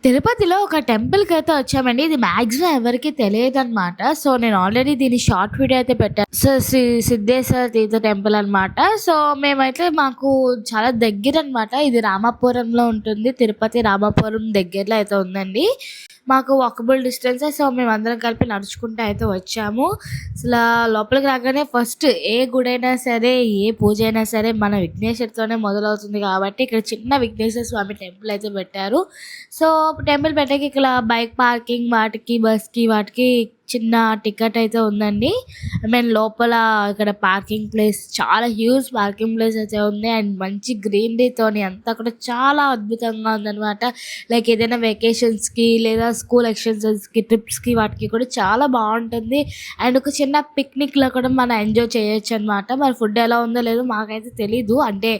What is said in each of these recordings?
తిరుపతిలో ఒక టెంపుల్‌కైతే వచ్చామండి. ఇది మాక్సిమం ఎవరికీ తెలియదనమాట. సో, నేను ఆల్రెడీ దీని షార్ట్ వీడియో అయితే పెట్టాను. సో, సిద్ధేశ్వర తీర్థ టెంపుల్ అనమాట. సో, మేమైతే మాకు చాలా దగ్గరనమాట. ఇది రామాపురంలో ఉంటుంది. తిరుపతి రామాపురం దగ్గరలో అయితే ఉందండి. మాకు వాకబుల్ డిస్టెన్సే. సో, మేమందరం కలిపి నడుచుకుంటూ అయితే వచ్చాము. అసలా లోపలికి రాగానే ఫస్ట్ ఏ గుడైనా సరే, ఏ పూజ అయినా సరే మన విఘ్నేశ్వరుడితోనే మొదలవుతుంది కాబట్టి ఇక్కడ చిన్న విఘ్నేశ్వర స్వామి టెంపుల్ అయితే పెట్టారు. సో, టెంపుల్ పెట్టాక ఇక్కడ బైక్ పార్కింగ్ వాటికి, బస్‌కి వాటికి చిన్న టికెట్ అయితే ఉందండి. ఐ మీన్ లోపల ఇక్కడ పార్కింగ్ ప్లేస్ చాలా హ్యూజ్ పార్కింగ్ ప్లేస్ అయితే ఉంది. అండ్ మంచి గ్రీనరీతోని అంతా కూడా చాలా అద్భుతంగా ఉందనమాట. లైక్ ఏదైనా వెకేషన్స్‌కి లేదా స్కూల్ ఎక్స్‌కర్షన్స్‌కి, ట్రిప్స్‌కి వాటికి కూడా చాలా బాగుంటుంది. అండ్ ఒక చిన్న పిక్నిక్‌లో కూడా మనం ఎంజాయ్ చేయొచ్చనమాట. మరి ఫుడ్ ఎలా ఉందో లేదో మాకైతే తెలీదు. అంటే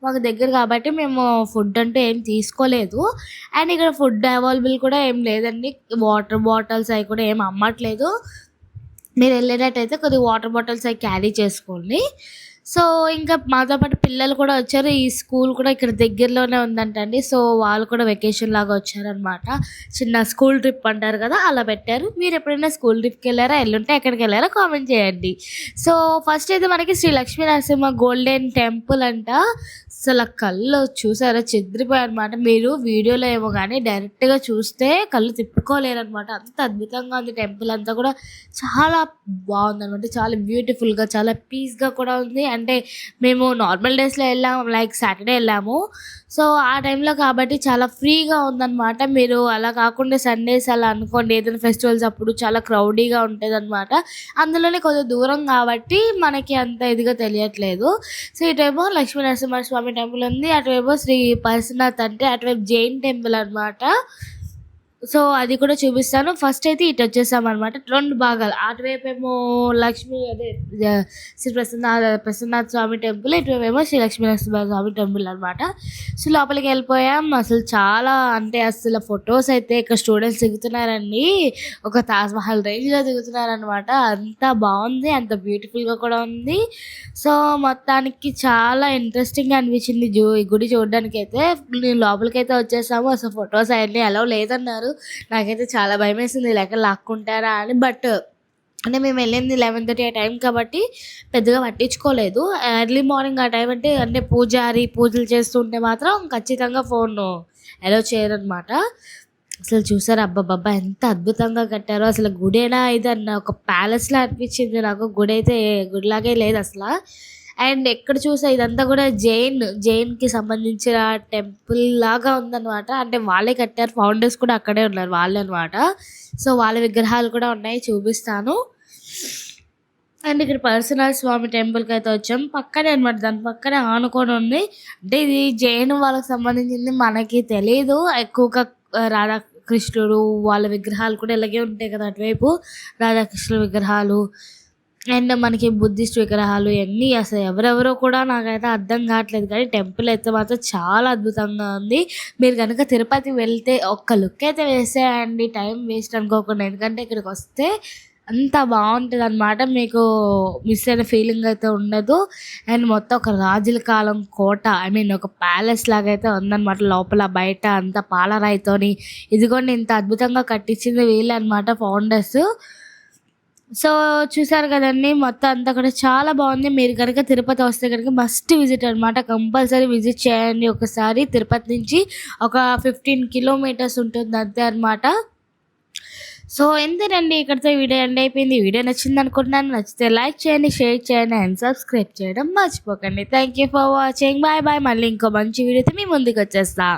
మాకు దగ్గర కాబట్టి మేము ఫుడ్ అంటూ ఏం తీసుకోలేదు. అండ్ ఇక్కడ ఫుడ్ అవైలబుల్ కూడా ఏం లేదండి. వాటర్ బాటిల్స్ అవి కూడా ఏమి అమ్మట్లేదు. మీరు వెళ్ళేటట్టయితే కొద్దిగా వాటర్ బాటిల్స్ అవి క్యారీ చేసుకోండి. సో, ఇంకా మాతో పాటు పిల్లలు కూడా వచ్చారు. ఈ స్కూల్ కూడా ఇక్కడ దగ్గరలోనే ఉందంటండి. సో, వాళ్ళు కూడా వెకేషన్ లాగా వచ్చారనమాట. చిన్న స్కూల్ ట్రిప్ అంటారు కదా, అలా పెట్టారు. మీరు ఎప్పుడైనా స్కూల్ ట్రిప్‌కి వెళ్ళారా? ఎల్లుంటే ఎక్కడికి వెళ్ళారో కామెంట్ చేయండి. సో, ఫస్ట్ అయితే మనకి శ్రీ లక్ష్మీ నరసింహ గోల్డెన్ టెంపుల్ అంట. అసలు కళ్ళు చూసారా చెదిరిపోయాయనమాట. మీరు వీడియోలో ఏమో కానీ డైరెక్ట్‌గా చూస్తే కళ్ళు తిప్పుకోలేరనమాట. అంత అద్భుతంగా ఉంది టెంపుల్ అంతా కూడా. చాలా బాగుందనమాట. చాలా బ్యూటిఫుల్‌గా, చాలా పీస్‌గా కూడా ఉంది. అంటే మేము నార్మల్ డేస్‌లో వెళ్ళాము. లైక్ సాటర్డే వెళ్ళాము. సో, ఆ టైంలో కాబట్టి చాలా ఫ్రీగా ఉందనమాట. మీరు అలా కాకుండా సండేస్ అలా అనుకోండి, ఏదైనా ఫెస్టివల్స్ అప్పుడు చాలా క్రౌడీగా ఉంటదనమాట. అందులోనే కొద్దిగా దూరం కాబట్టి మనకి అంత ఇదిగా తెలియట్లేదు. సో, ఇటేమో లక్ష్మీ నరసింహస్వామి టెంపుల్ ఉంది. అటువైపు శ్రీ పరశునాథ్ అంటే అటువైపు జైన్ టెంపుల్ అనమాట. సో, అది కూడా చూపిస్తాను. ఫస్ట్ అయితే ఇటు వచ్చేసామనమాట. 2 భాగాలు. అటువైపేమో లక్ష్మీ అదే శ్రీ ప్రసన్నాథ స్వామి టెంపుల్. ఇటువైపేమో శ్రీ లక్ష్మీ నరసింహ స్వామి టెంపుల్ అనమాట. సో, లోపలికి వెళ్ళిపోయాం. అసలు చాలా అంటే అసలు ఫొటోస్ అయితే ఇక్కడ స్టూడెంట్స్ దిగుతున్నారండి. ఒక తాజ్‌మహల్ రేంజ్‌లో దిగుతున్నారనమాట. అంత బాగుంది. అంత బ్యూటిఫుల్‌గా కూడా ఉంది. సో, మొత్తానికి చాలా ఇంట్రెస్టింగ్‌గా అనిపించింది ఈ గుడి చూడడానికైతే. నేను లోపలికైతే వచ్చేసాము. అసలు ఫొటోస్ అవన్నీ అలౌ లేదన్నారు. నాకైతే చాలా భయమేసింది ఎక్కడ లాక్కుంటారా అని. బట్ అంటే మేము వెళ్ళింది 11:30 ఆ టైం కాబట్టి పెద్దగా పట్టించుకోలేదు. ఎర్లీ మార్నింగ్ ఆ టైం అంటే పూజారి పూజలు చేస్తుంటే మాత్రం ఖచ్చితంగా ఫోన్ అలౌ చేయరనమాట. అసలు చూసారా అబ్బబ్బబ్బా! ఎంత అద్భుతంగా కట్టారో. అసలు గుడేనా ఇదన్న ఒక ప్యాలెస్‌లా అనిపించింది నాకు. గుడి అయితే గుడిలాగే లేదు అసల. అండ్ ఎక్కడ చూసా ఇదంతా కూడా జైన్‌కి సంబంధించిన టెంపుల్ లాగా ఉందనమాట. అంటే వాళ్ళే కట్టారు. ఫౌండర్స్ కూడా అక్కడే ఉన్నారు వాళ్ళే అనమాట. సో, వాళ్ళ విగ్రహాలు కూడా ఉన్నాయి, చూపిస్తాను. అండ్ ఇక్కడ పరశునాథ స్వామి టెంపుల్‌కి అయితే వచ్చాం. పక్కనే అనమాట. దాని పక్కనే ఆనుకొని ఉంది. అంటే ఇది జైన్ వాళ్ళకి సంబంధించింది మనకి తెలీదు. ఎక్కువగా రాధాకృష్ణుడు వాళ్ళ విగ్రహాలు కూడా ఇలాగే ఉంటాయి కదా అటువైపు. రాధాకృష్ణుల విగ్రహాలు అండ్ మనకి బుద్ధిస్ట్ విగ్రహాలు ఇవన్నీ అసలు ఎవరెవరో కూడా నాకైతే అర్థం కావట్లేదు. కానీ టెంపుల్ అయితే మాత్రం చాలా అద్భుతంగా ఉంది. మీరు కనుక తిరుపతి వెళ్తే ఒక్క లుక్ అయితే వేసేయండి, టైం వేస్ట్ అనుకోకుండా. ఎందుకంటే ఇక్కడికి వస్తే అంత బాగుంటుందన్నమాట. మీకు మిస్ అయిన ఫీలింగ్ అయితే ఉండదు. అండ్ మొత్తం ఒక రాజుల కాలం కోట, ఐ మీన్ ఒక ప్యాలెస్ లాగా అయితే ఉందన్నమాట. లోపల బయట అంతా పాలరాయితోని ఇదిగోండి ఇంత అద్భుతంగా కట్టించింది వీళ్ళే అనమాట ఫౌండర్స్. సో, చూసారు కదండీ! మొత్తం అంతా కూడా చాలా బాగుంది. మీరు కనుక తిరుపతి వస్తే కనుక మస్ట్ విజిట్ అనమాట. కంపల్సరీ విజిట్ చేయండి ఒకసారి. తిరుపతి నుంచి ఒక 15 కిలోమీటర్స్ ఉంటుంది అంతే అనమాట. సో, ఇంతేనండి. ఇక్కడితో వీడియో ఎండ్ అయిపోయింది. వీడియో నచ్చింది అనుకుంటున్నాను. నచ్చితే లైక్ చేయండి, షేర్ చేయండి అండ్ సబ్స్క్రైబ్ చేయడం మర్చిపోకండి. Thank you for watching. Bye bye. మళ్ళీ ఇంకో మంచి వీడియోతో మీ ముందుకు వచ్చేస్తా.